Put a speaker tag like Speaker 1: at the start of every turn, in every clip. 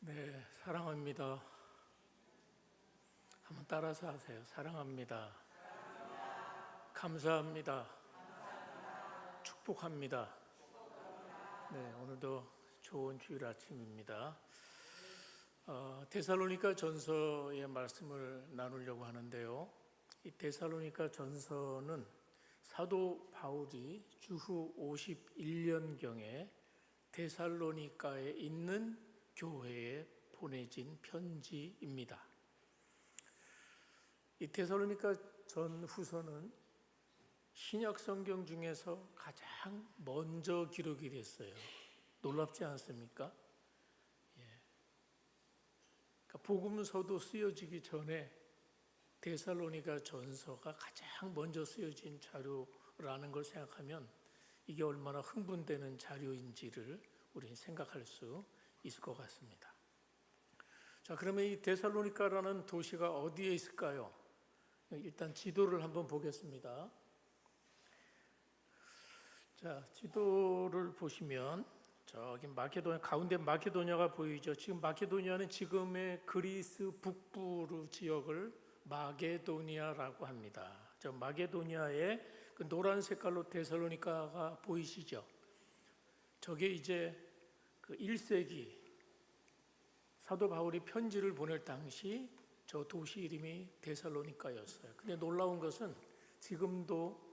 Speaker 1: 네, 사랑합니다. 한번 따라서 하세요. 사랑합니다. 감사합니다. 축복합니다. 네, 오늘도 좋은 주일 아침입니다. 데살로니가 전서의 말씀을 나누려고 하는데요. 이 데살로니가 전서는 사도 바울이 주후 51년경에 데살로니가에 있는 교회에 보내진 편지입니다. 이 데살로니가 전후서는 신약 성경 중에서 가장 먼저 기록이 됐어요. 놀랍지 않습니까? 그러니까 복음서도 쓰여지기 전에 데살로니가 전서가 가장 먼저 쓰여진 자료라는 걸 생각하면 이게 얼마나 흥분되는 자료인지를 우리는 생각할 수 있을 것 같습니다. 자, 그러면 이 데살로니가라는 도시가 어디에 있을까요? 일단 지도를 한번 보겠습니다. 자, 지도를 보시면 저기 마케도니아, 가운데 마케도니아가 보이죠. 지금 마케도니아는 지금의 그리스 북부 지역을 마게도니아라고 합니다. 저 마게도니아의 그 노란 색깔로 데살로니가가 보이시죠? 저게 이제 그 1세기 사도 바울이 편지를 보낼 당시 저 도시 이름이 데살로니가였어요. 근데 놀라운 것은 지금도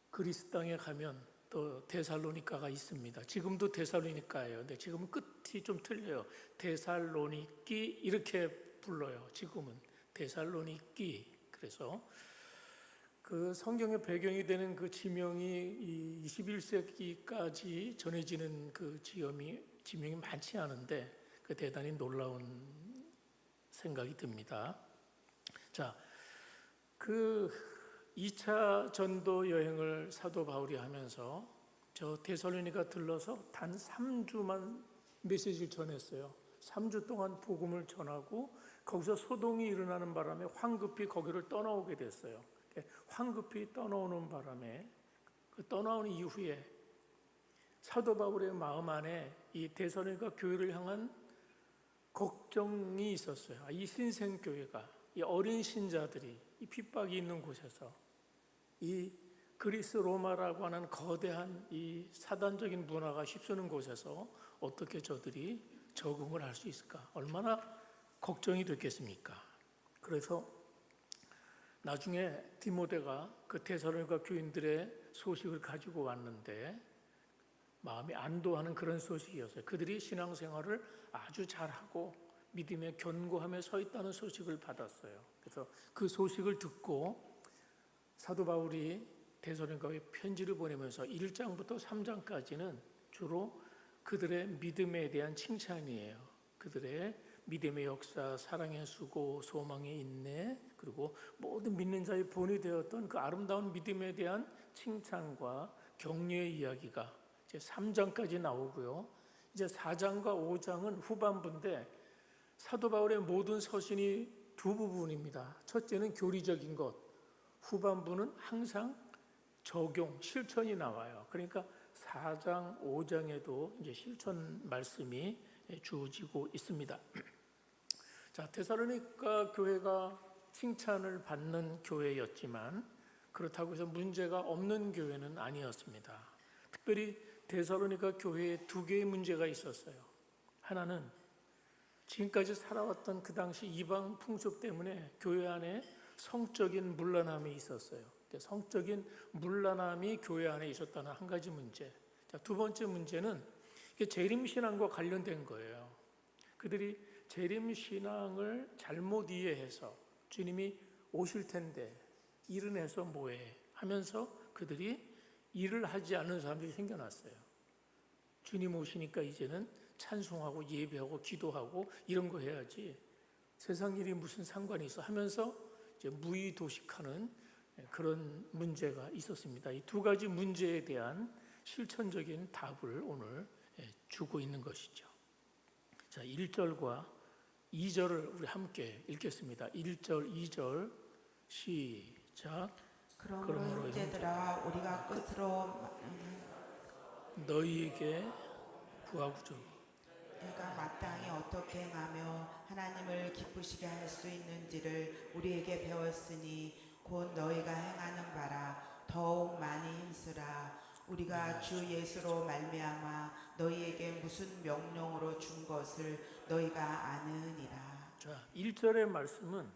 Speaker 1: 그리스 땅에 가면 또 데살로니가가 있습니다. 지금도 데살로니가예요. 근데 지금은 끝이 좀 틀려요. 데살로니키 이렇게 불러요. 지금은 데살로니키. 그래서 그 성경의 배경이 되는 그 지명이 21세기까지 전해지는 그 지명이 많지 않은데 그 대단히 놀라운 생각이 듭니다. 자, 그 2차 전도 여행을 사도 바울이 하면서 저 데살로니가 들러서 단 3주만 메시지를 전했어요. 3주 동안 복음을 전하고 거기서 소동이 일어나는 바람에 황급히 거기를 떠나오게 됐어요. 황급히 떠나오는 바람에 그 떠나오는 이후에 사도 바울의 마음 안에 이 데살로니가 교회를 향한 걱정이 있었어요. 이 신생교회가, 이 어린 신자들이 이 핍박이 있는 곳에서 이 그리스 로마라고 하는 거대한 이 사단적인 문화가 휩쓰는 곳에서 어떻게 저들이 적응을 할 수 있을까? 얼마나 걱정이 됐겠습니까? 그래서 나중에 디모데가 그 데살로니가 교인들의 소식을 가지고 왔는데 마음이 안도하는 그런 소식이었어요. 그들이 신앙생활을 아주 잘하고 믿음에 견고하며 서 있다는 소식을 받았어요. 그래서 그 소식을 듣고 사도 바울이 데살로니가에 편지를 보내면서 1장부터 3장까지는 주로 그들의 믿음에 대한 칭찬이에요. 그들의 믿음의 역사, 사랑의 수고, 소망의 인내, 그리고 모든 믿는 자의 본이 되었던 그 아름다운 믿음에 대한 칭찬과 격려의 이야기가 이제 3장까지 나오고요. 이제 4장과 5장은 후반부인데 사도 바울의 모든 서신이 두 부분입니다. 첫째는 교리적인 것, 후반부는 항상 적용, 실천이 나와요. 그러니까 4장, 5장에도 이제 실천 말씀이 주어지고 있습니다. 자, 데살로니가 교회가 칭찬을 받는 교회였지만 그렇다고 해서 문제가 없는 교회는 아니었습니다. 특별히 데살로니가 교회에 두 개의 문제가 있었어요. 하나는 지금까지 살아왔던 그 당시 이방 풍습 때문에 교회 안에 성적인 문란함이 있었어요. 성적인 문란함이 교회 안에 있었다는 한 가지 문제. 자, 두 번째 문제는 재림신앙과 관련된 거예요. 그들이 재림신앙을 잘못 이해해서 주님이 오실 텐데 일은 해서 뭐해 하면서 그들이 일을 하지 않는 사람들이 생겨났어요. 주님 오시니까 이제는 찬송하고 예배하고 기도하고 이런 거 해야지 세상 일이 무슨 상관이 있어 하면서 이제 무의도식하는 그런 문제가 있었습니다. 이 두 가지 문제에 대한 실천적인 답을 오늘 주고 있는 것이죠. 자, 1절과 2절을 우리 함께 읽겠습니다. 1절, 2절 시작.
Speaker 2: 그러므로 형제들아 우리가 끝으로
Speaker 1: 너희에게 구하고자
Speaker 2: 내가 마땅히 어떻게 행하며 하나님을 기쁘시게 할 수 있는지를 우리에게 배웠으니 곧 너희가 행하는 바라 더욱 많이 힘쓰라. 우리가 주 예수로 말미암아 너희에게 무슨 명령으로 준 것을 너희가 아느니라.
Speaker 1: 자, 1절의 말씀은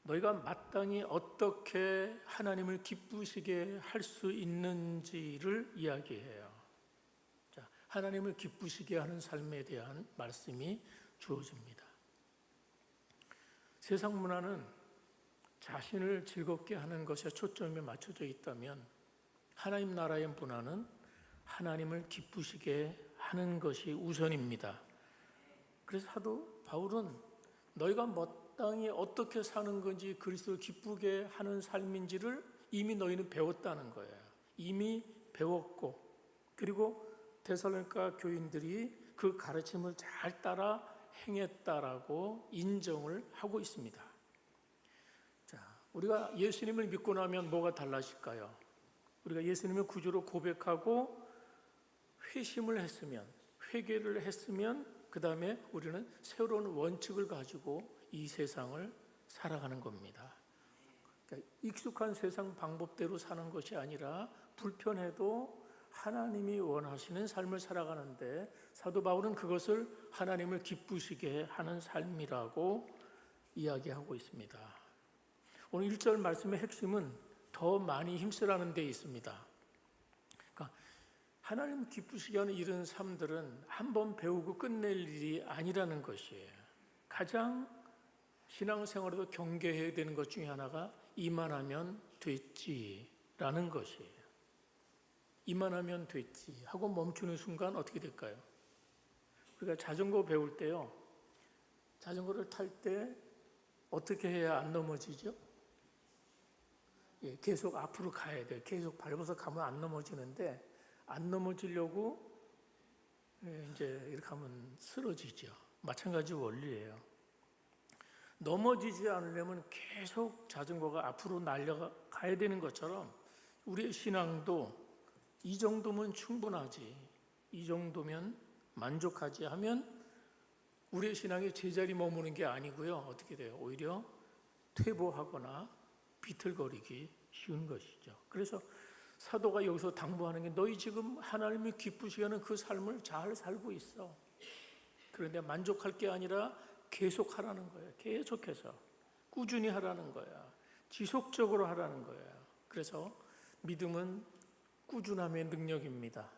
Speaker 1: 너희가 마땅히 어떻게 하나님을 기쁘시게 할 수 있는지를 이야기해요. 자, 하나님을 기쁘시게 하는 삶에 대한 말씀이 주어집니다. 세상 문화는 자신을 즐겁게 하는 것에 초점이 맞춰져 있다면 하나님 나라의 문화는 하나님을 기쁘시게 하는 것이 우선입니다. 그래서 사도 바울은 너희가 마땅히 어떻게 사는 건지 그리스도를 기쁘게 하는 삶인지를 이미 너희는 배웠다는 거예요. 이미 배웠고 그리고 데살로니가 교인들이 그 가르침을 잘 따라 행했다라고 인정을 하고 있습니다. 자, 우리가 예수님을 믿고 나면 뭐가 달라질까요? 우리가 예수님을 구주로 고백하고 회심을 했으면, 회개를 했으면 그 다음에 우리는 새로운 원칙을 가지고 이 세상을 살아가는 겁니다. 그러니까 익숙한 세상 방법대로 사는 것이 아니라 불편해도 하나님이 원하시는 삶을 살아가는데 사도 바울은 그것을 하나님을 기쁘시게 하는 삶이라고 이야기하고 있습니다. 오늘 1절 말씀의 핵심은 더 많이 힘쓰라는 데 있습니다. 그러니까 하나님 기쁘시게 하는 이런 삶들은 한번 배우고 끝낼 일이 아니라는 것이에요. 가장 신앙생활에도 경계해야 되는 것 중에 하나가 이만하면 됐지라는 것이에요. 이만하면 됐지 하고 멈추는 순간 어떻게 될까요? 우리가 자전거 배울 때요. 자전거를 탈 때 어떻게 해야 안 넘어지죠? 예, 계속 앞으로 가야 돼요. 계속 밟아서 가면 안 넘어지는데 안 넘어지려고 이제 이렇게 하면 쓰러지죠. 마찬가지 원리예요. 넘어지지 않으려면 계속 자전거가 앞으로 날려가야 되는 것처럼 우리의 신앙도 이 정도면 충분하지, 이 정도면 만족하지 하면 우리의 신앙이 제자리 머무는 게 아니고요. 어떻게 돼요? 오히려 퇴보하거나 비틀거리기 쉬운 것이죠. 그래서 사도가 여기서 당부하는 게 너희 지금 하나님이 기쁘시게 하는 그 삶을 잘 살고 있어. 그런데 만족할 게 아니라 계속 하라는 거예요. 계속해서 꾸준히 하라는 거야. 지속적으로 하라는 거예요. 그래서 믿음은 꾸준함의 능력입니다.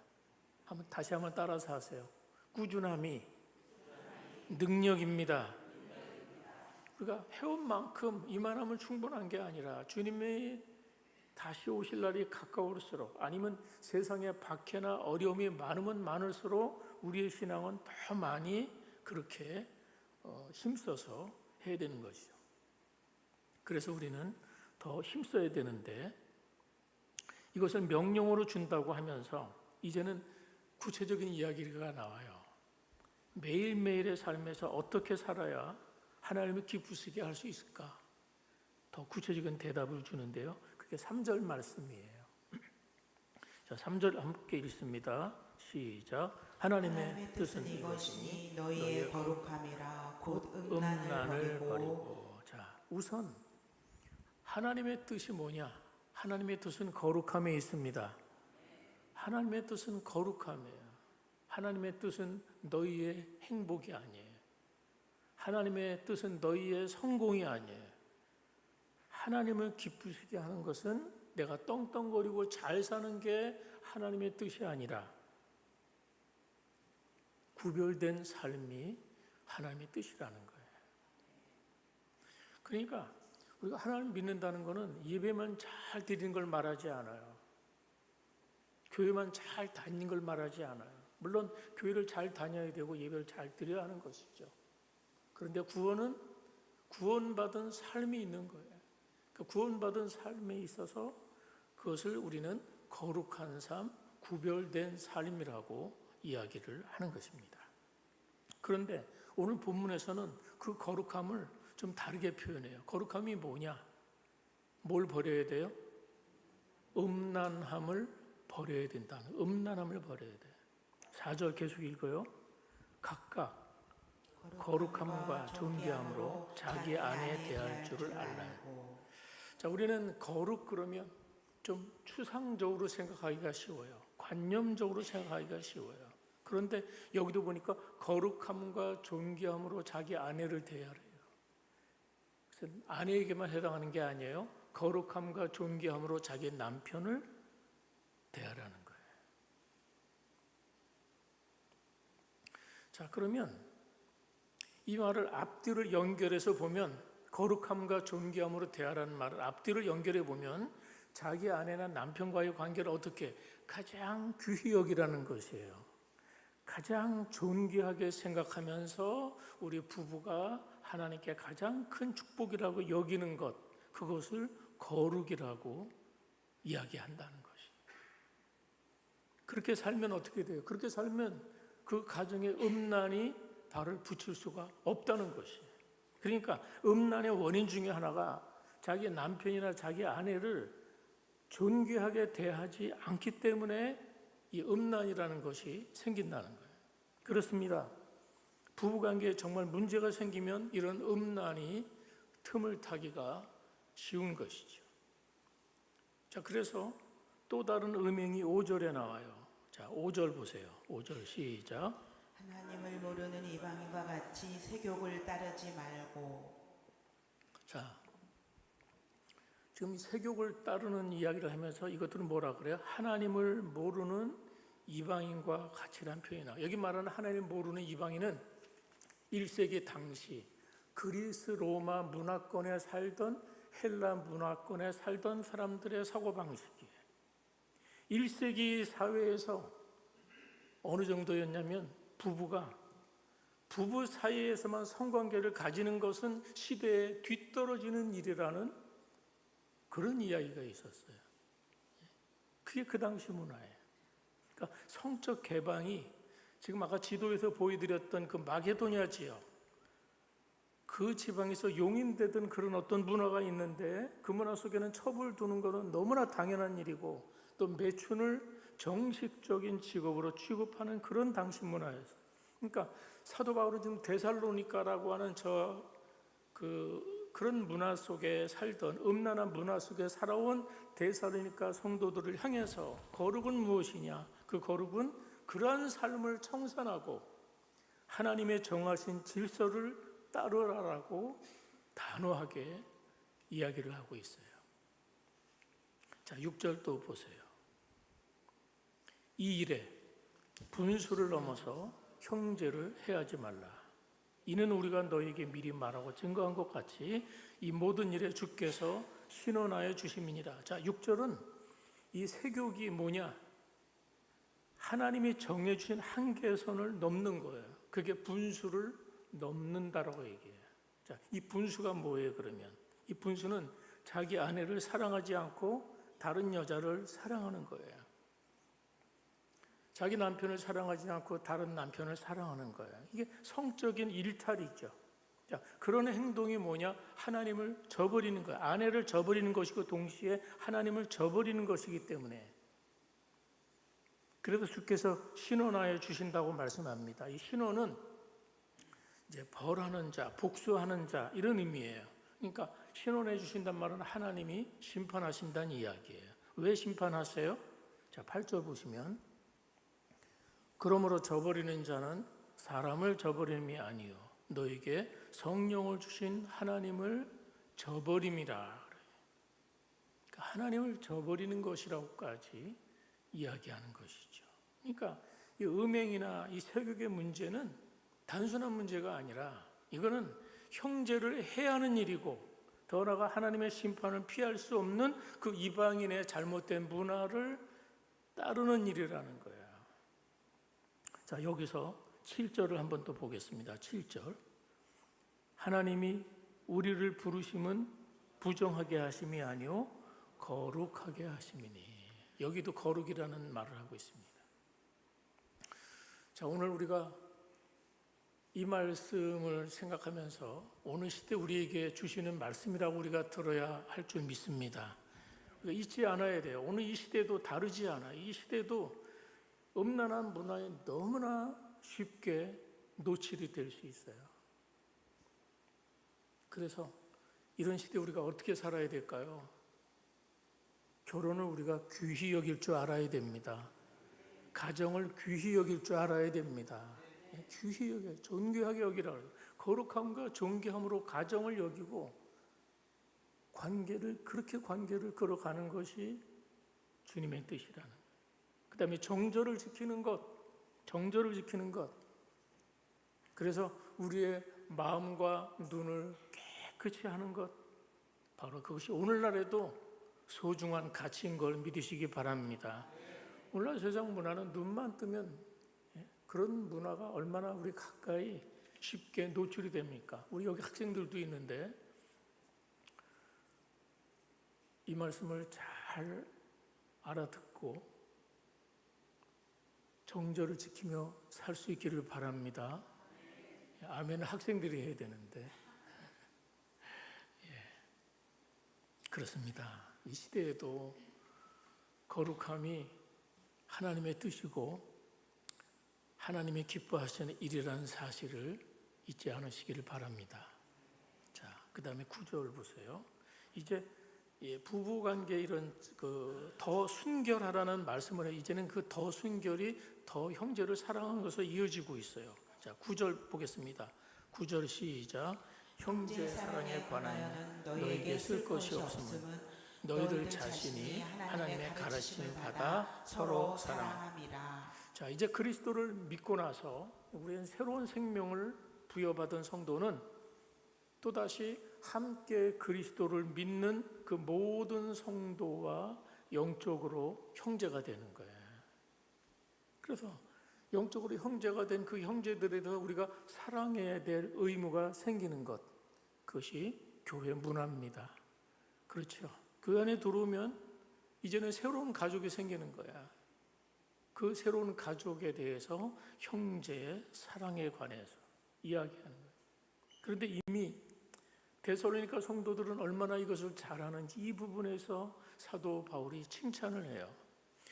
Speaker 1: 다시 한번 따라서 하세요. 꾸준함이 능력입니다. 우리가 해온 만큼 이만하면 충분한 게 아니라 주님이 다시 오실 날이 가까울수록 아니면 세상에 박해나 어려움이 많으면 많을수록 우리의 신앙은 더 많이 그렇게 힘써서 해야 되는 것이죠. 그래서 우리는 더 힘써야 되는데 이것을 명령으로 준다고 하면서 이제는 구체적인 이야기가 나와요. 매일매일의 삶에서 어떻게 살아야 하나님을 기쁘시게 할 수 있을까? 더 구체적인 대답을 주는데요. 그게 3절 말씀이에요. 자, 3절 함께 읽습니다. 시작. 하나님의 뜻은 이것이니
Speaker 2: 너희의 거룩함이라 곧 음란을 버리고.
Speaker 1: 자, 우선 하나님의 뜻이 뭐냐? 하나님의 뜻은 거룩함에 있습니다. 하나님의 뜻은 거룩함이에요. 하나님의 뜻은 너희의 행복이 아니에요. 하나님의 뜻은 너희의 성공이 아니에요. 하나님을 기쁘시게 하는 것은 내가 떵떵거리고 잘 사는 게 하나님의 뜻이 아니라 구별된 삶이 하나님의 뜻이라는 거예요. 그러니까 우리가 하나님 믿는다는 것은 예배만 잘 드리는 걸 말하지 않아요. 교회만 잘 다니는 걸 말하지 않아요. 물론 교회를 잘 다녀야 되고 예배를 잘 드려야 하는 것이죠. 그런데 구원은 구원받은 삶이 있는 거예요. 그 구원받은 삶에 있어서 그것을 우리는 거룩한 삶, 구별된 삶이라고 이야기를 하는 것입니다. 그런데 오늘 본문에서는 그 거룩함을 좀 다르게 표현해요. 거룩함이 뭐냐? 뭘 버려야 돼요? 음란함을 버려야 된다는, 음란함을 버려야 돼요. 4절 계속 읽어요. 각각 거룩함과 존귀함으로 자기 아내에 대할 줄을 알라요. 자, 우리는 거룩 그러면 좀 추상적으로 생각하기가 쉬워요. 관념적으로 생각하기가 쉬워요. 그런데 여기도 보니까 거룩함과 존귀함으로 자기 아내를 대하래요. 그래서 아내에게만 해당하는 게 아니에요. 거룩함과 존귀함으로 자기 남편을 대하라는 거예요. 자, 그러면 이 말을 앞뒤를 연결해서 보면 거룩함과 존귀함으로 대하라는 말을 앞뒤를 연결해 보면 자기 아내나 남편과의 관계를 어떻게 가장 귀히 여기라는 것이에요. 가장 존귀하게 생각하면서 우리 부부가 하나님께 가장 큰 축복이라고 여기는 것, 그것을 거룩이라고 이야기한다는 것입니다. 그렇게 살면 어떻게 돼요? 그렇게 살면 그 가정의 음란이 발을 붙일 수가 없다는 것이에요. 그러니까 음란의 원인 중에 하나가 자기 남편이나 자기 아내를 존귀하게 대하지 않기 때문에 이 음란이라는 것이 생긴다는 거예요. 그렇습니다. 부부관계에 정말 문제가 생기면 이런 음란이 틈을 타기가 쉬운 것이죠. 자, 그래서 또 다른 음행이 5절에 나와요. 자, 5절 보세요. 5절 시작.
Speaker 2: 하나님을 모르는 이방인과 같이 세욕을 따르지 말고.
Speaker 1: 자, 지금 이 세욕을 따르는 이야기를 하면서 이것들은 뭐라 그래요? 하나님을 모르는 이방인과 같이란 표현이 나와요. 여기 말하는 하나님을 모르는 이방인은 1세기 당시 그리스 로마 문화권에 살던 헬라 문화권에 살던 사람들의 사고방식이에요. 1세기 사회에서 어느 정도였냐면 부부 사이에서만 성관계를 가지는 것은 시대에 뒤떨어지는 일이라는 그런 이야기가 있었어요. 그게 그 당시 문화예요. 그러니까 성적 개방이 지금 아까 지도에서 보여드렸던 그 마게도냐 지역, 그 지방에서 용인되던 그런 어떤 문화가 있는데 그 문화 속에는 첩을 두는 것은 너무나 당연한 일이고 또 매춘을 정식적인 직업으로 취급하는 그런 당시 문화였어요. 그러니까 사도 바울은 지금 데살로니가라고 하는 그런 문화 속에 살던 음란한 문화 속에 살아온 데살로니가 성도들을 향해서 거룩은 무엇이냐? 그 거룩은 그러한 삶을 청산하고 하나님의 정하신 질서를 따르라라고 단호하게 이야기를 하고 있어요. 자, 6절 또 보세요. 이 일에 분수를 넘어서 형제를 해하지 말라. 이는 우리가 너에게 미리 말하고 증거한 것 같이 이 모든 일에 주께서 신원하여 주심이니라. 자, 6절은 이 세욕이 뭐냐? 하나님이 정해주신 한계선을 넘는 거예요. 그게 분수를 넘는다라고 얘기해요. 자, 이 분수가 뭐예요, 그러면? 이 분수는 자기 아내를 사랑하지 않고 다른 여자를 사랑하는 거예요. 자기 남편을 사랑하지 않고 다른 남편을 사랑하는 거예요. 이게 성적인 일탈이죠. 자, 그런 행동이 뭐냐? 하나님을 저버리는 거예요. 아내를 저버리는 것이고 동시에 하나님을 저버리는 것이기 때문에. 그래서 주께서 신원하여 주신다고 말씀합니다. 이 신원은 이제 벌하는 자, 복수하는 자 이런 의미예요. 그러니까 신원해 주신단 말은 하나님이 심판하신다는 이야기예요. 왜 심판하세요? 자, 8절 보시면 그러므로 저버리는 자는 사람을 저버림이 아니요 너에게 성령을 주신 하나님을 저버림이라. 그러니까 하나님을 저버리는 것이라고까지 이야기하는 것이죠. 그러니까 이 음행이나 이 세욕의 문제는 단순한 문제가 아니라 이거는 형제를 해하는 일이고 더 나아가 하나님의 심판을 피할 수 없는 그 이방인의 잘못된 문화를 따르는 일이라는 거예요. 자, 여기서 7절을 한번 또 보겠습니다. 7절. 하나님이 우리를 부르심은 부정하게 하심이 아니요 거룩하게 하심이니. 여기도 거룩이라는 말을 하고 있습니다. 자, 오늘 우리가 이 말씀을 생각하면서 오늘 시대 우리에게 주시는 말씀이라고 우리가 들어야 할 줄 믿습니다. 우리가 잊지 않아야 돼요. 오늘 이 시대도 다르지 않아요. 이 시대도 음란한 문화에 너무나 쉽게 노출이 될 수 있어요. 그래서 이런 시대에 우리가 어떻게 살아야 될까요? 결혼을 우리가 귀히 여길 줄 알아야 됩니다. 가정을 귀히 여길 줄 알아야 됩니다. 귀히 여겨, 존귀하게 여기라. 거룩함과 존귀함으로 가정을 여기고 그렇게 관계를 걸어가는 것이 주님의 뜻이라는 거예요. 그 다음에 정절을 지키는 것. 그래서 우리의 마음과 눈을 깨끗이 하는 것. 바로 그것이 오늘날에도 소중한 가치인 걸 믿으시기 바랍니다. 오늘날 세상 문화는 눈만 뜨면 그런 문화가 얼마나 우리 가까이 쉽게 노출이 됩니까? 우리 여기 학생들도 있는데 이 말씀을 잘 알아듣고 정절을 지키며 살 수 있기를 바랍니다. 아멘은 학생들이 해야 되는데 그렇습니다. 이 시대에도 거룩함이 하나님의 뜻이고 하나님이 기뻐하시는 일이라는 사실을 잊지 않으시기를 바랍니다. 자, 그 다음에 9절 보세요. 이제 부부관계 이런 더 순결하라는 말씀을 해요. 이제는 그 더 순결이 더 형제를 사랑하는 것으로 이어지고 있어요. 자, 9절 보겠습니다. 9절 시작. 형제 사랑에 관하여는 너에게 쓸 것이 없음은 너희들 자신이 하나님의 가르침을 받아 서로 사랑함이라. 자, 이제 그리스도를 믿고 나서 우리는 새로운 생명을 부여받은 성도는 또다시 함께 그리스도를 믿는 그 모든 성도와 영적으로 형제가 되는 거예요. 그래서 영적으로 형제가 된 그 형제들에 대해서 우리가 사랑해야 될 의무가 생기는 것, 그것이 교회 문화입니다. 그렇죠. 그 안에 들어오면 이제는 새로운 가족이 생기는 거야. 그 새로운 가족에 대해서 형제의 사랑에 관해서 이야기하는 거예요. 그런데 이미 데살로니가 성도들은 얼마나 이것을 잘하는지 이 부분에서 사도 바울이 칭찬을 해요.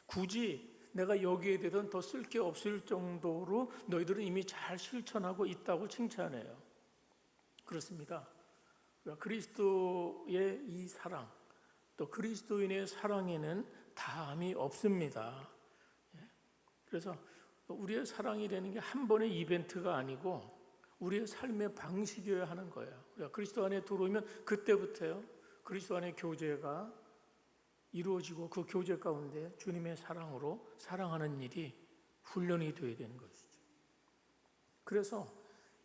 Speaker 1: 굳이 내가 여기에 대해서는 더 쓸 게 없을 정도로 너희들은 이미 잘 실천하고 있다고 칭찬해요. 그렇습니다. 그리스도의 이 사랑, 또 그리스도인의 사랑에는 다함이 없습니다. 그래서 우리의 사랑이라는 게 한 번의 이벤트가 아니고 우리의 삶의 방식이어야 하는 거예요. 우리가 그리스도 안에 들어오면 그때부터요, 그리스도 안의 교제가 이루어지고 그 교제 가운데 주님의 사랑으로 사랑하는 일이 훈련이 되어야 되는 것이죠. 그래서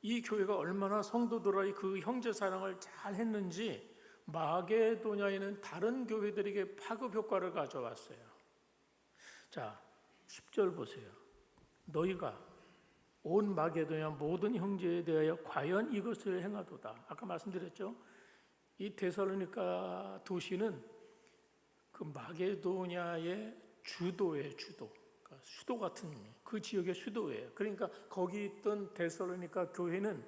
Speaker 1: 이 교회가 얼마나 성도들의 그 형제 사랑을 잘 했는지 마게도냐에는 다른 교회들에게 파급 효과를 가져왔어요. 자, 10절 보세요. 너희가 온 마게도냐 모든 형제에 대하여 과연 이것을 행하도다. 아까 말씀드렸죠. 이 데살로니가 도시는 그 마게도냐의 주도예요. 그러니까 수도 같은 그 지역의 수도예요. 그러니까 거기 있던 데살로니가 교회는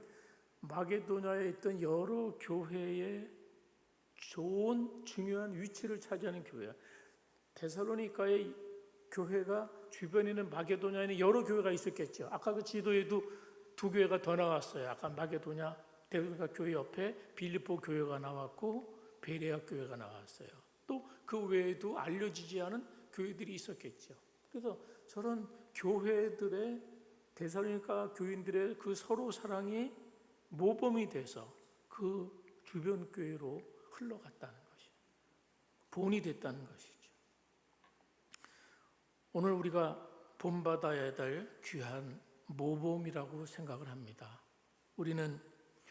Speaker 1: 마게도냐에 있던 여러 교회의 좋은 중요한 위치를 차지하는 교회야. 데살로니가의 교회가 주변에 있는 마게도냐에는 여러 교회가 있었겠죠. 아까 그 지도에도 두 교회가 더 나왔어요. 아까 마게도냐 데살로니가 교회 옆에 빌립보 교회가 나왔고 베레아 교회가 나왔어요. 또 그 외에도 알려지지 않은 교회들이 있었겠죠. 그래서 저런 교회들의 데살로니가 교인들의 그 서로 사랑이 모범이 돼서 그 주변 교회로 흘러갔다는 것이죠. 본이 됐다는 것이죠. 오늘 우리가 본받아야 될 귀한 모범이라고 생각을 합니다. 우리는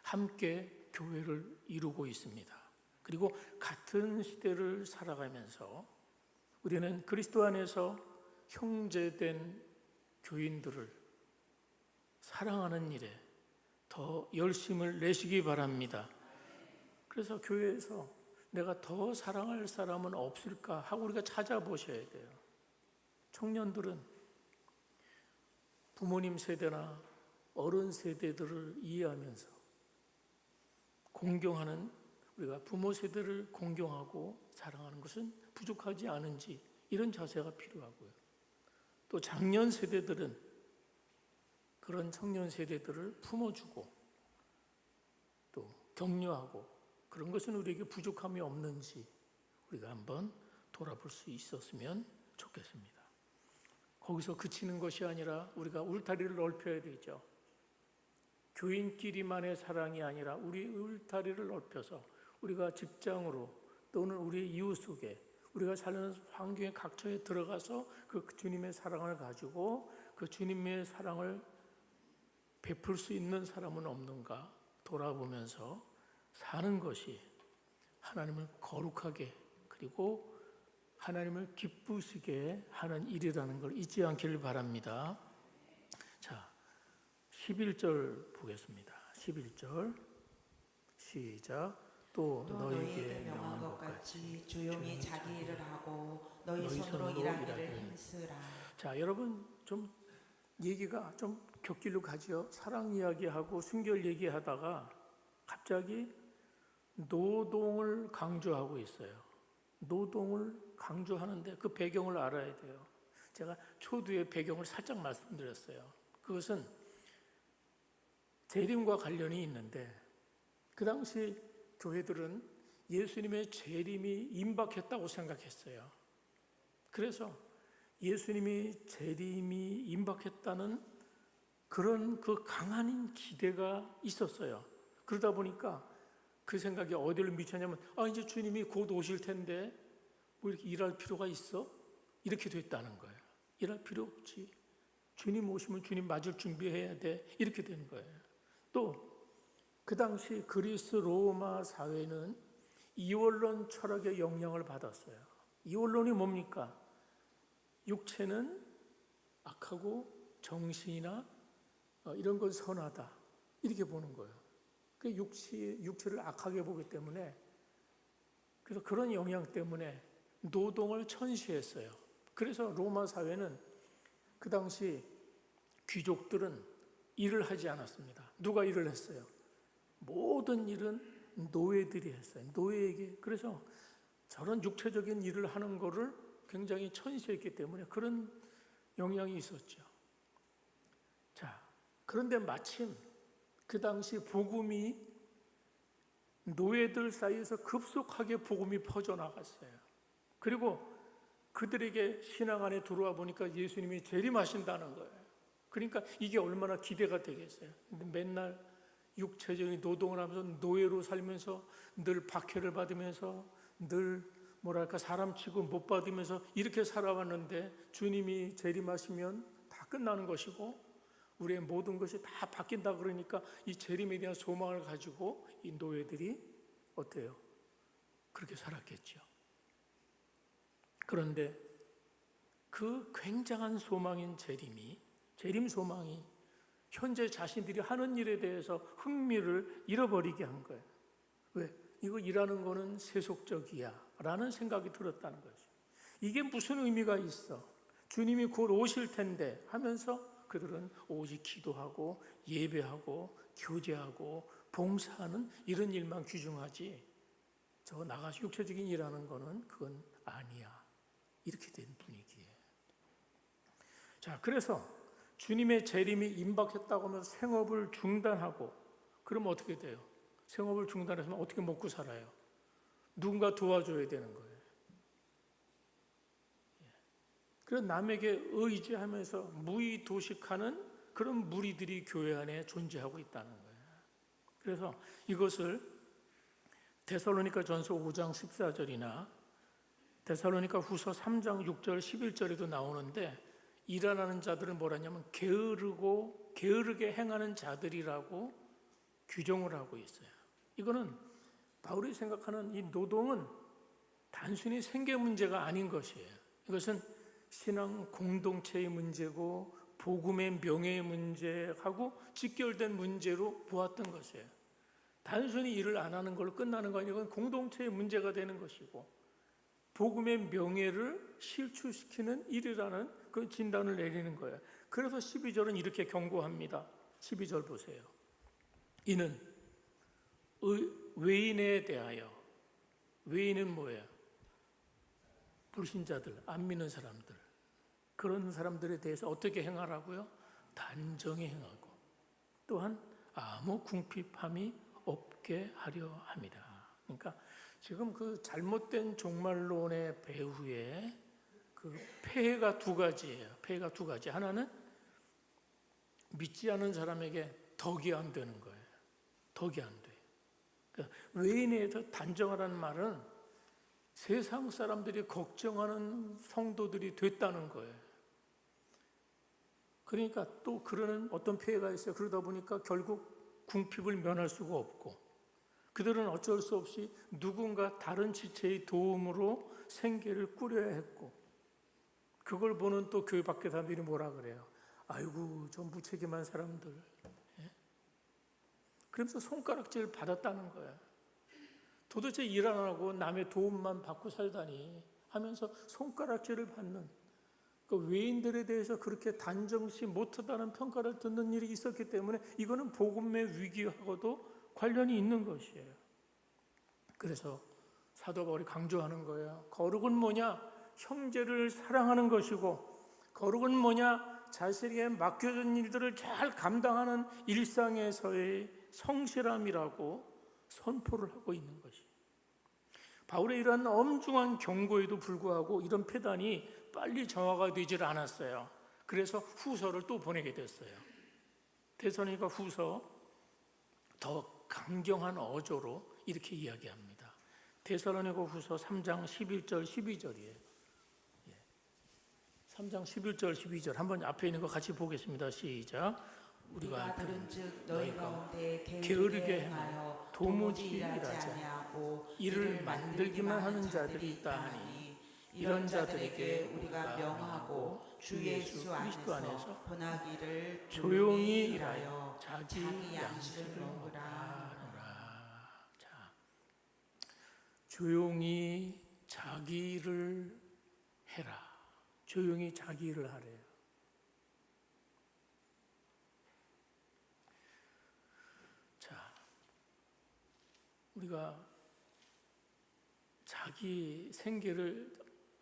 Speaker 1: 함께 교회를 이루고 있습니다. 그리고 같은 시대를 살아가면서 우리는 그리스도 안에서 형제된 교인들을 사랑하는 일에 더 열심을 내시기 바랍니다. 그래서 교회에서 내가 더 사랑할 사람은 없을까 하고 우리가 찾아보셔야 돼요. 청년들은 부모님 세대나 어른 세대들을 이해하면서 공경하는, 우리가 부모 세대를 공경하고 사랑하는 것은 부족하지 않은지 이런 자세가 필요하고요. 또 장년 세대들은 그런 청년 세대들을 품어주고 또 격려하고 그런 것은 우리에게 부족함이 없는지 우리가 한번 돌아볼 수 있었으면 좋겠습니다. 거기서 그치는 것이 아니라 우리가 울타리를 넓혀야 되죠. 교인끼리만의 사랑이 아니라 우리 울타리를 넓혀서 우리가 직장으로 또는 우리 이웃 속에 우리가 사는 환경의 각처에 들어가서 그 주님의 사랑을 가지고 그 주님의 사랑을 베풀 수 있는 사람은 없는가 돌아보면서 사는 것이 하나님을 거룩하게 그리고 하나님을 기쁘시게 하는 일이라는 걸 잊지 않기를 바랍니다. 자, 11절 보겠습니다. 11절 시작. 또 너희에게
Speaker 2: 명한 것 같이 조용히 자기 일을 하고 너희 손으로 일하기를 힘쓰라.
Speaker 1: 자, 여러분 좀 얘기가 좀 곁길로 가죠. 사랑 이야기하고 순결 얘기하다가 갑자기 노동을 강조하고 있어요. 노동을 강조하는데 그 배경을 알아야 돼요. 제가 초두의 배경을 살짝 말씀드렸어요. 그것은 재림과 관련이 있는데 그 당시 교회들은 예수님의 재림이 임박했다고 생각했어요. 그래서 예수님이 재림이 임박했다는 그런 그 강한 기대가 있었어요. 그러다 보니까 그 생각이 어디를 미쳤냐면 이제 주님이 곧 오실 텐데 뭐 이렇게 일할 필요가 있어? 이렇게 됐다는 거예요. 일할 필요 없지. 주님 오시면 주님 맞을 준비해야 돼. 이렇게 된 거예요. 또 그 당시 그리스 로마 사회는 이원론 철학의 영향을 받았어요. 이원론이 뭡니까? 육체는 악하고 정신이나 이런 건 선하다. 이렇게 보는 거예요. 그 육체를 악하게 보기 때문에 그래서 그런 영향 때문에 노동을 천시했어요. 그래서 로마 사회는 그 당시 귀족들은 일을 하지 않았습니다. 누가 일을 했어요? 모든 일은 노예들이 했어요. 노예에게. 그래서 저런 육체적인 일을 하는 거를 굉장히 천시했기 때문에 그런 영향이 있었죠. 자, 그런데 마침 그 당시 복음이 노예들 사이에서 급속하게 복음이 퍼져나갔어요. 그리고 그들에게 신앙 안에 들어와 보니까 예수님이 재림하신다는 거예요. 그러니까 이게 얼마나 기대가 되겠어요. 근데 맨날 육체적인 노동을 하면서 노예로 살면서 늘 박해를 받으면서 늘 뭐랄까 사람 취급 못 받으면서 이렇게 살아왔는데 주님이 재림하시면 다 끝나는 것이고 우리의 모든 것이 다 바뀐다 그러니까 이 재림에 대한 소망을 가지고 이 노예들이 어때요? 그렇게 살았겠죠. 그런데 그 굉장한 소망인 재림 소망이 현재 자신들이 하는 일에 대해서 흥미를 잃어버리게 한 거예요. 왜? 이거 일하는 거는 세속적이야 라는 생각이 들었다는 거죠. 이게 무슨 의미가 있어? 주님이 곧 오실 텐데 하면서 그들은 오직 기도하고 예배하고 교제하고 봉사하는 이런 일만 귀중하지 저 나가서 육체적인 일하는 거는 그건 아니야. 이렇게 된 분위기예요. 자, 그래서 주님의 재림이 임박했다고 하면서 생업을 중단하고 그러면 어떻게 돼요? 생업을 중단했으면 어떻게 먹고 살아요? 누군가 도와줘야 되는 거예요. 그래서 남에게 의지하면서 무의도식하는 그런 무리들이 교회 안에 존재하고 있다는 거예요. 그래서 이것을 데살로니가 전서 5장 14절이나 데살로니가 후서 3장 6절 11절에도 나오는데 일하는 자들은 뭐라냐면 게으르게 행하는 자들이라고 규정을 하고 있어요. 이거는 바울이 생각하는 이 노동은 단순히 생계 문제가 아닌 것이에요. 이것은 신앙 공동체의 문제고 복음의 명예의 문제하고 직결된 문제로 보았던 것이에요. 단순히 일을 안 하는 걸로 끝나는 거 아니고 이건 공동체의 문제가 되는 것이고 복음의 명예를 실추시키는 일이라는 그 진단을 내리는 거예요. 그래서 12절은 이렇게 경고합니다. 12절 보세요. 이는 외인에 대하여, 외인은 뭐예요? 불신자들, 안 믿는 사람들, 그런 사람들에 대해서 어떻게 행하라고요? 단정히 행하고 또한 아무 궁핍함이 없게 하려 합니다. 그러니까 지금 그 잘못된 종말론의 배후에 그 폐해가 두 가지예요. 폐해가 두 가지. 하나는 믿지 않은 사람에게 덕이 안 되는 거예요. 덕이 안 돼. 그러니까 외인에 대해서 단정하라는 말은 세상 사람들이 걱정하는 성도들이 됐다는 거예요. 그러니까 또 그러는 어떤 폐해가 있어요. 그러다 보니까 결국 궁핍을 면할 수가 없고 그들은 어쩔 수 없이 누군가 다른 지체의 도움으로 생계를 꾸려야 했고 그걸 보는 또 교회 밖에 사람들이 뭐라 그래요. 아이고 저 무책임한 사람들. 예? 그러면서 손가락질 받았다는 거야. 도대체 일 안 하고 남의 도움만 받고 살다니 하면서 손가락질을 받는 그 외인들에 대해서 그렇게 단정시 못하다는 평가를 듣는 일이 있었기 때문에 이거는 복음의 위기하고도 관련이 있는 것이에요. 그래서 사도 바울이 강조하는 거예요. 거룩은 뭐냐? 형제를 사랑하는 것이고 거룩은 뭐냐? 자신에게 맡겨진 일들을 잘 감당하는 일상에서의 성실함이라고 선포를 하고 있는 것이. 바울의 이러한 엄중한 경고에도 불구하고 이런 폐단이 빨리 정화가 되질 않았어요. 그래서 후서를 또 보내게 됐어요. 데살로니가 후서 더 강경한 어조로 이렇게 이야기합니다. 데살로니가 후서 3장 11절 12절이에요. 3장 11절 12절 한번 앞에 있는 거 같이 보겠습니다. 시작.
Speaker 2: 우리가 들은즉 너희 가운데
Speaker 1: 게으르게
Speaker 2: 게으르게
Speaker 1: 행하여
Speaker 2: 행하여
Speaker 1: 도무지
Speaker 2: 도무지 일하지
Speaker 1: 일하지
Speaker 2: 아니하고
Speaker 1: 이를 만들기만 하는 자들이 있다 하니
Speaker 2: 이런 자들에게 우리가 명하고 주 예수
Speaker 1: 그리스도
Speaker 2: 안에서 본하기를
Speaker 1: 조용히
Speaker 2: 일하여
Speaker 1: 일하여
Speaker 2: 자기 양식을 먹으라
Speaker 1: 하노라. 자, 조용히 자기를 해라. 조용히 자기 일을 하래요. 자, 우리가 자기 생계를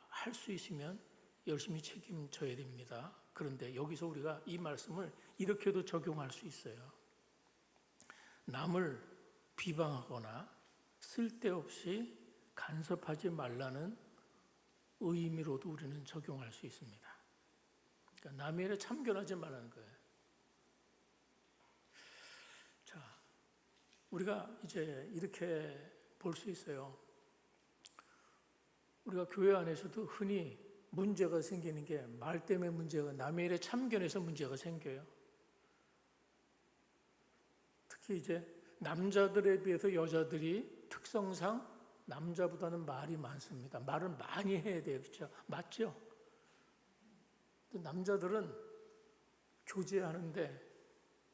Speaker 1: 할 수 있으면 열심히 책임져야 됩니다. 그런데 여기서 우리가 이 말씀을 이렇게도 적용할 수 있어요. 남을 비방하거나 쓸데없이 간섭하지 말라는 의미로도 우리는 적용할 수 있습니다. 그러니까 남의 일에 참견하지 말라는 거예요. 자, 우리가 이제 이렇게 볼 수 있어요. 우리가 교회 안에서도 흔히 문제가 생기는 게 말 때문에 문제가, 남의 일에 참견해서 문제가 생겨요. 특히 이제 남자들에 비해서 여자들이 특성상 남자보다는 말이 많습니다. 말을 많이 해야 돼요. 그렇죠? 맞죠? 남자들은 교제하는데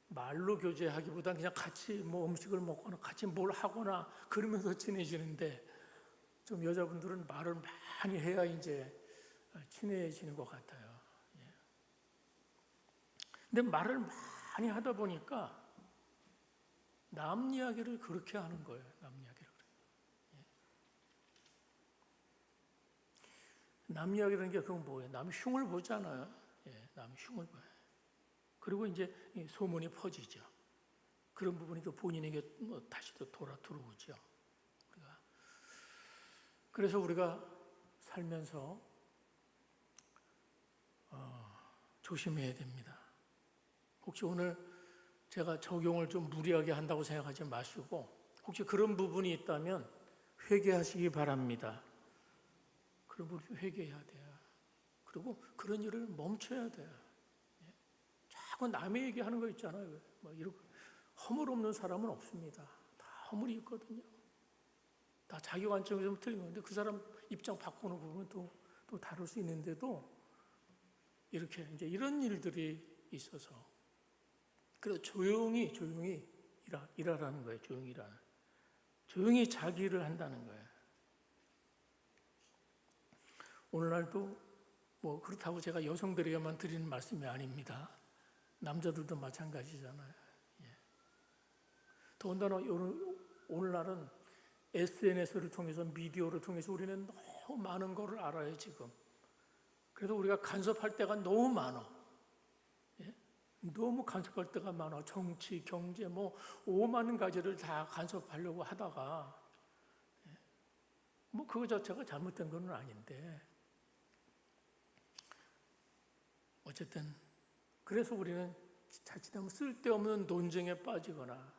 Speaker 1: 말로 교제하기보다는 그냥 같이 뭐 음식을 먹거나 같이 뭘 하거나 그러면서 친해지는데 좀 여자분들은 말을 많이 해야 이제 친해지는 것 같아요. 근데 말을 많이 하다 보니까 남 이야기를 그렇게 하는 거예요. 남 이야기를. 남 이야기라는 게 그건 뭐예요? 남 흉을 보잖아요. 남 흉을 봐요. 그리고 이제 소문이 퍼지죠. 그런 부분이 또 본인에게 뭐 다시 또 돌아 들어오죠. 그래서 우리가 살면서 조심해야 됩니다. 혹시 오늘 제가 적용을 좀 무리하게 한다고 생각하지 마시고 혹시 그런 부분이 있다면 회개하시기 바랍니다. 그런 부분이 회개해야 돼요. 그리고 그런 일을 멈춰야 돼요. 자꾸 남의 얘기하는 거 있잖아요. 뭐 이렇게 허물 없는 사람은 없습니다. 다 허물이 있거든요. 다 자기 관점에서 좀 틀린 건데 그 사람 입장 바꾸는 부분은 또 다를 수 있는데도 이렇게 이제 이런 일들이 있어서 그래서 조용히 일하라는 거예요. 조용히 자기 일을 한다는 거예요. 오늘날도 뭐 그렇다고 제가 여성들에게만 드리는 말씀이 아닙니다. 남자들도 마찬가지잖아요. 더군다나 오늘날은 SNS를 통해서 미디어를 통해서 우리는 너무 많은 것을 알아요 지금. 그래서 우리가 간섭할 때가 너무 많아. 너무 간섭할 때가 많아. 정치, 경제, 뭐 오만 가지를 다 간섭하려고 하다가 뭐 그거 자체가 잘못된 건 아닌데 어쨌든 그래서 우리는 자칫하면 쓸데없는 논쟁에 빠지거나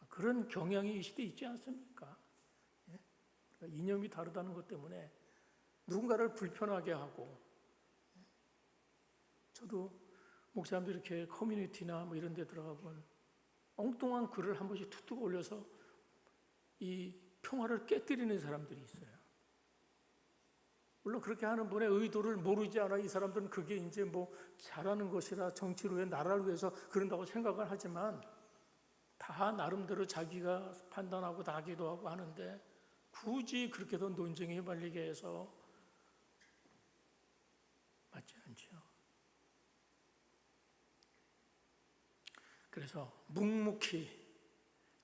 Speaker 1: 그런 경향이 이 시대에 있지 않습니까? 그러니까 이념이 다르다는 것 때문에 누군가를 불편하게 하고 저도 목사님들 이렇게 커뮤니티나 뭐 이런 데 들어가 보면 엉뚱한 글을 한 번씩 툭툭 올려서 이 평화를 깨뜨리는 사람들이 있어요. 물론 그렇게 하는 분의 의도를 모르지 않아 이 사람들은 그게 이제 뭐 잘하는 것이라 정치를 위해 나라를 위해서 그런다고 생각을 하지만 다 나름대로 자기가 판단하고 다 기도하고 하는데 굳이 그렇게 더 논쟁에 휘말리게 해서 맞지 않죠. 그래서 묵묵히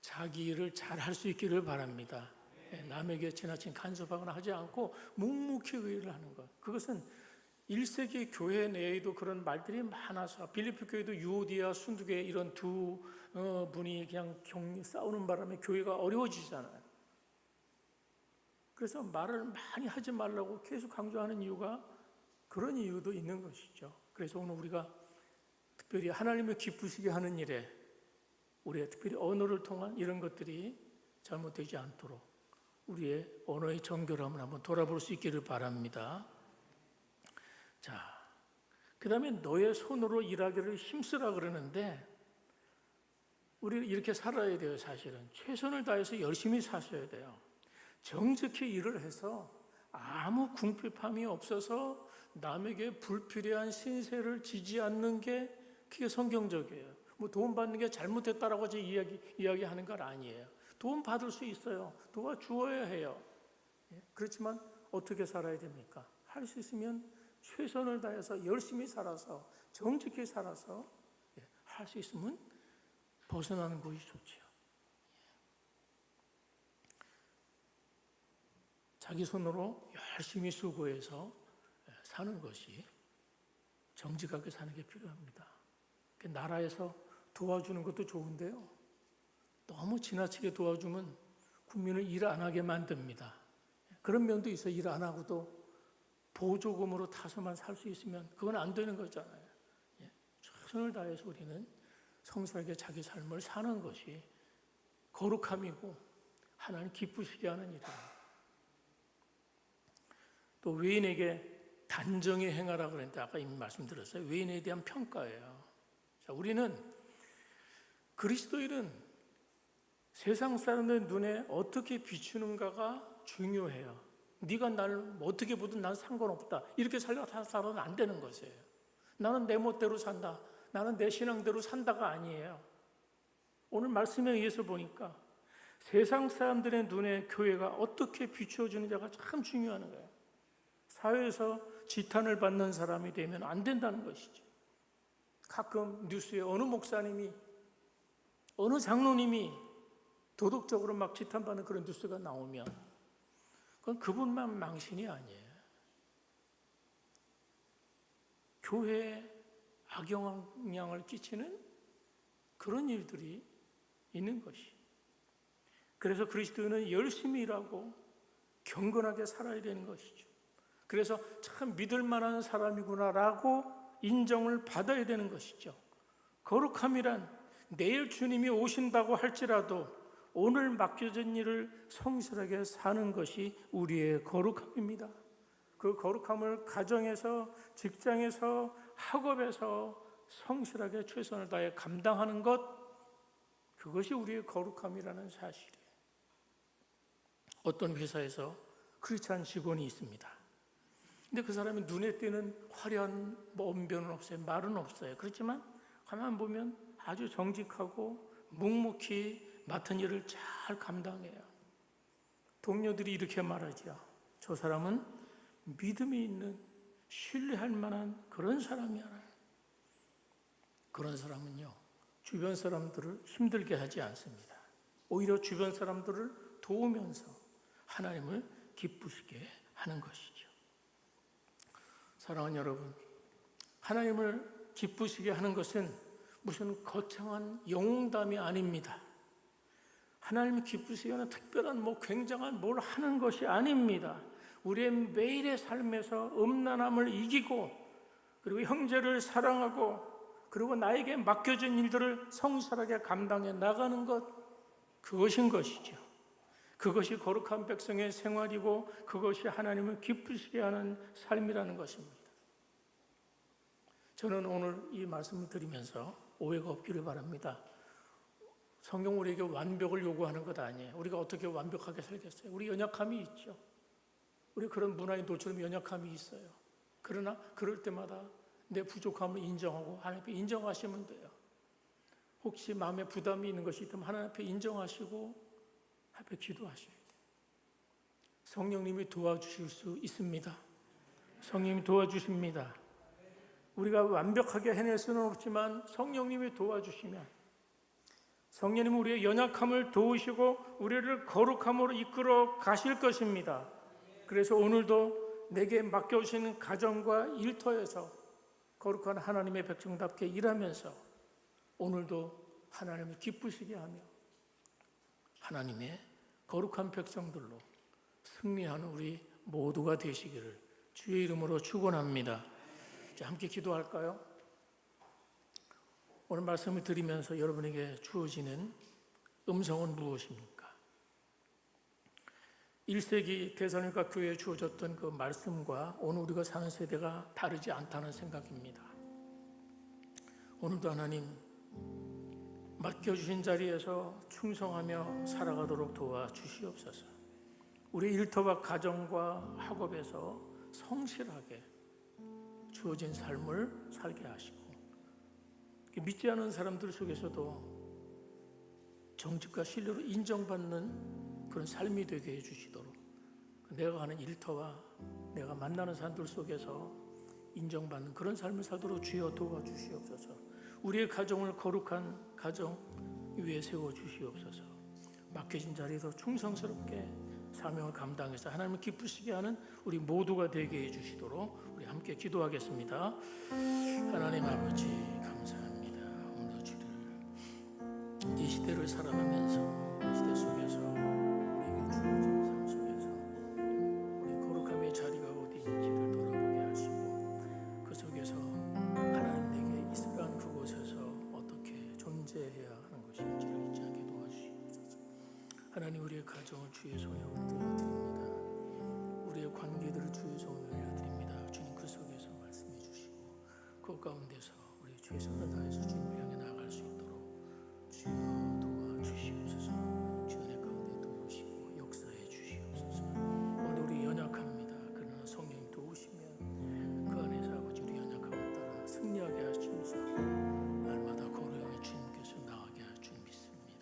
Speaker 1: 자기 일을 잘 할 수 있기를 바랍니다. 남에게 지나친 간섭하거나 하지 않고 묵묵히 의를 하는 것. 그것은 1세기 교회 내에도 그런 말들이 많아서 빌립보 교회도 유오디아, 순두계 이런 두 분이 그냥 싸우는 바람에 교회가 어려워지잖아요. 그래서 말을 많이 하지 말라고 계속 강조하는 이유가 그런 이유도 있는 것이죠. 그래서 오늘 우리가 특별히 하나님을 기쁘시게 하는 일에 우리의 특별히 언어를 통한 이런 것들이 잘못되지 않도록 우리의 언어의 정결함을 한번 돌아볼 수 있기를 바랍니다. 자, 그 다음에 너의 손으로 일하기를 힘쓰라 그러는데 우리 이렇게 살아야 돼요. 사실은 최선을 다해서 열심히 사셔야 돼요. 정직히 일을 해서 아무 궁핍함이 없어서 남에게 불필요한 신세를 지지 않는 게 그게 성경적이에요. 뭐 도움 받는 게 잘못했다라고 이야기하는 건 아니에요. 도움 받을 수 있어요. 도와주어야 해요. 그렇지만 어떻게 살아야 됩니까? 할 수 있으면 최선을 다해서 열심히 살아서 정직히 살아서 할 수 있으면 벗어나는 것이 좋지요. 자기 손으로 열심히 수고해서 사는 것이 정직하게 사는 게 필요합니다. 나라에서 도와주는 것도 좋은데요. 너무 지나치게 도와주면 국민을 일 안 하게 만듭니다. 그런 면도 있어요. 일 안 하고도 보조금으로 타서만 살 수 있으면 그건 안 되는 거잖아요. 최선을 다해서 우리는 성실하게 자기 삶을 사는 것이 거룩함이고 하나님 기쁘시게 하는 일이에요. 또 외인에게 단정히 행하라 그랬는데 아까 이미 말씀드렸어요. 외인에 대한 평가예요. 자, 우리는 그리스도인은 세상 사람들 눈에 어떻게 비추는가가 중요해요. 네가 나를 어떻게 보든 난 상관없다. 이렇게 살아서는 안 되는 것이에요. 나는 내 멋대로 산다. 나는 내 신앙대로 산다가 아니에요. 오늘 말씀에 의해서 보니까 세상 사람들의 눈에 교회가 어떻게 비추어주느냐가 참 중요한 거예요. 사회에서 지탄을 받는 사람이 되면 안 된다는 것이죠. 가끔 뉴스에 어느 목사님이 어느 장로님이 도덕적으로 막 지탄받는 그런 뉴스가 나오면 그건 그분만 망신이 아니에요. 교회에 악영향을 끼치는 그런 일들이 있는 것이. 그래서 그리스도인은 열심히 일하고 경건하게 살아야 되는 것이죠. 그래서 참 믿을 만한 사람이구나라고 인정을 받아야 되는 것이죠. 거룩함이란 내일 주님이 오신다고 할지라도 오늘 맡겨진 일을 성실하게 사는 것이 우리의 거룩함입니다. 그 거룩함을 가정에서, 직장에서, 학업에서 성실하게 최선을 다해 감당하는 것, 그것이 우리의 거룩함이라는 사실이에요. 어떤 회사에서 크리스찬 직원이 있습니다. 근데 그 사람이 눈에 띄는 화려한 언변은 없어요. 말은 없어요. 그렇지만 가만 보면 아주 정직하고 묵묵히 맡은 일을 잘 감당해요. 동료들이 이렇게 말하죠. 저 사람은 믿음이 있는 신뢰할 만한 그런 사람이야. 그런 사람은요, 주변 사람들을 힘들게 하지 않습니다. 오히려 주변 사람들을 도우면서 하나님을 기쁘시게 하는 것이죠. 사랑하는 여러분, 하나님을 기쁘시게 하는 것은 무슨 거창한 영웅담이 아닙니다. 하나님이 기쁘시게 하는 특별한 굉장한 뭘 하는 것이 아닙니다. 우리의 매일의 삶에서 음란함을 이기고, 그리고 형제를 사랑하고, 그리고 나에게 맡겨진 일들을 성실하게 감당해 나가는 것, 그것인 것이죠. 그것이 거룩한 백성의 생활이고, 그것이 하나님을 기쁘시게 하는 삶이라는 것입니다. 저는 오늘 이 말씀을 드리면서 오해가 없기를 바랍니다. 성경 우리에게 완벽을 요구하는 것 아니에요. 우리가 어떻게 완벽하게 살겠어요? 우리 연약함이 있죠. 우리 그런 문화의 노처럼 연약함이 있어요. 그러나 그럴 때마다 내 부족함을 인정하고 하나님 앞에 인정하시면 돼요. 혹시 마음에 부담이 있는 것이 있다면 하나님 앞에 인정하시고 앞에 기도하셔야 돼요. 성령님이 도와주실 수 있습니다. 성령님이 도와주십니다. 우리가 완벽하게 해낼 수는 없지만 성령님이 도와주시면, 성령님은 우리의 연약함을 도우시고 우리를 거룩함으로 이끌어 가실 것입니다. 그래서 오늘도 내게 맡겨주신 가정과 일터에서 거룩한 하나님의 백성답게 일하면서 오늘도 하나님을 기쁘시게 하며 하나님의 거룩한 백성들로 승리하는 우리 모두가 되시기를 주의 이름으로 축원합니다. 함께 기도할까요? 오늘 말씀을 드리면서 여러분에게 주어지는 음성은 무엇입니까? 1세기 데살로니가 교회에 주어졌던 그 말씀과 오늘 우리가 사는 세대가 다르지 않다는 생각입니다. 오늘도 하나님 맡겨주신 자리에서 충성하며 살아가도록 도와주시옵소서. 우리 일터와 가정과 학업에서 성실하게 주어진 삶을 살게 하시고, 믿지 않은 사람들 속에서도 정직과 신뢰로 인정받는 그런 삶이 되게 해주시도록, 내가 가는 일터와 내가 만나는 사람들 속에서 인정받는 그런 삶을 살도록 주여 도와주시옵소서. 우리의 가정을 거룩한 가정 위에 세워주시옵소서. 맡겨진 자리에서 충성스럽게 사명을 감당해서 하나님을 기쁘시게 하는 우리 모두가 되게 해주시도록 우리 함께 기도하겠습니다. 하나님 아버지 감사합니다. 오늘 주를 이 시대를 살아가면서 이 시대 속에서 우리에게 주어진 삶 속에서 우리 거룩함의 자리가 어디인지를 돌아보게 하시고, 그 속에서 하나님 내게 있으라 하는 그곳에서 어떻게 존재해야 하는 것인지를 잊지 않게 도와주시옵소서. 하나님, 우리의 가정을 주의 손에 올려드립니다. 우리의 관계들을 주의 손에 올려드립니다. 주님 그 속에서 말씀해 주시고, 그 가운데서 우리 최선을 다해서 주님을 향해 나아갈 수 있도록 주여 도와주시옵소서. 주의 은혜 가운데 도우시고 역사해 주시옵소서. 오늘 우리 연약합니다. 그러나 성령님 도우시면 그 안에서 아버지 우리 연약함을 따라 승리하게 하시면서 날마다 거룩의 주님께서 나가게 할 줄 믿습니다.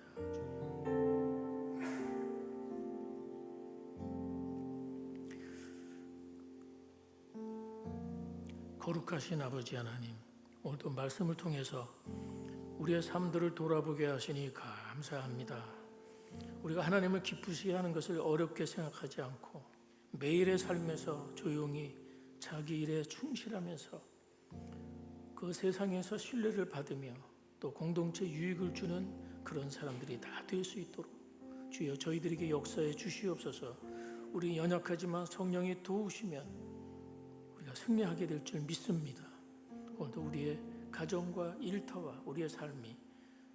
Speaker 1: 거룩하신 아버지 하나님, 오늘도 말씀을 통해서 우리의 삶들을 돌아보게 하시니 감사합니다. 우리가 하나님을 기쁘시게 하는 것을 어렵게 생각하지 않고 매일의 삶에서 조용히 자기 일에 충실하면서 그 세상에서 신뢰를 받으며 또 공동체 유익을 주는 그런 사람들이 다 될 수 있도록 주여 저희들에게 역사해 주시옵소서. 우리 연약하지만 성령이 도우시면 우리가 승리하게 될 줄 믿습니다. 오늘도 우리의 가정과 일터와 우리의 삶이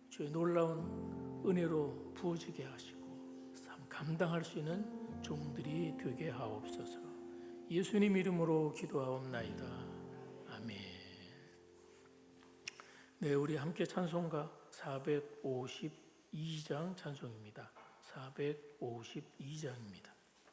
Speaker 1: 주의 놀라운 은혜로 부어지게 하시고 삶 감당할 수 있는 종들이 되게 하옵소서. 예수님 이름으로 기도하옵나이다. 아멘. 네, 우리 함께 찬송가 452장 찬송입니다. 452장입니다.